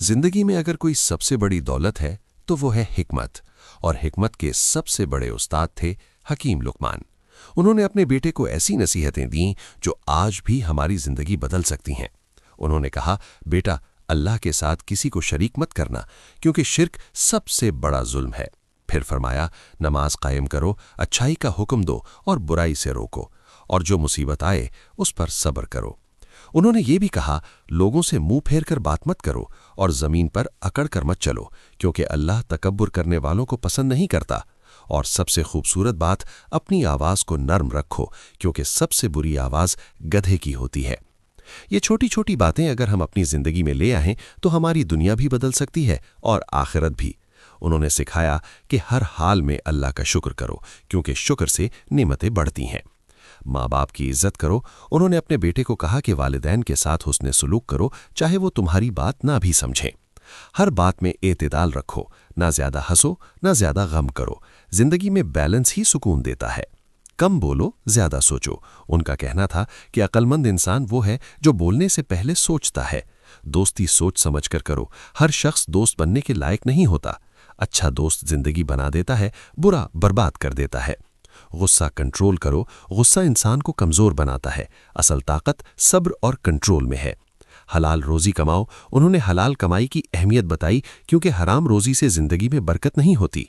जिंदगी में अगर कोई सबसे बड़ी दौलत है तो वो है हिकमत। और हिकमत के सबसे बड़े उस्ताद थे हकीम लुकमान। उन्होंने अपने बेटे को ऐसी नसीहतें दी जो आज भी हमारी जिंदगी बदल सकती हैं। उन्होंने कहा, बेटा, अल्लाह के साथ किसी को शरीक मत करना, क्योंकि शिर्क सबसे बड़ा जुल्म है। फिर फरमाया, नमाज कायम करो, अच्छाई का हुक्म दो और बुराई से रोको, और जो मुसीबत आए उस पर सब्र करो। उन्होंने ये भी कहा, लोगों से मुंह फेर कर बात मत करो और जमीन पर अकड़ कर मत चलो, क्योंकि अल्लाह तकब्बुर करने वालों को पसंद नहीं करता। और सबसे खूबसूरत बात, अपनी आवाज को नर्म रखो, क्योंकि सबसे बुरी आवाज गधे की होती है। ये छोटी छोटी बातें अगर हम अपनी जिंदगी में ले आएं तो हमारी दुनिया भी बदल सकती है और आखिरत भी। उन्होंने सिखाया कि हर हाल में अल्लाह का शुक्र करो, क्योंकि शुक्र से नेमतें बढ़ती हैं। माँ बाप की इज्जत करो। उन्होंने अपने बेटे को कहा कि वालिदैन के साथ हुस्ने सुलूक करो, चाहे वो तुम्हारी बात ना भी समझें। हर बात में एतदाल रखो, ना ज्यादा हंसो ना ज्यादा गम करो। जिंदगी में बैलेंस ही सुकून देता है। कम बोलो, ज्यादा सोचो। उनका कहना था कि अक्लमंद इंसान वो है जो बोलने से पहले सोचता है। दोस्ती सोच समझ कर करो। हर शख्स दोस्त बनने के लायक नहीं होता। अच्छा दोस्त जिंदगी बना देता है, बुरा बर्बाद कर देता है। गुस्सा कंट्रोल करो। गुस्सा इंसान को कमजोर बनाता है। असल ताकत सब्र और कंट्रोल में है। हलाल रोजी कमाओ। उन्होंने हलाल कमाई की अहमियत बताई, क्योंकि हराम रोजी से जिंदगी में बरकत नहीं होती।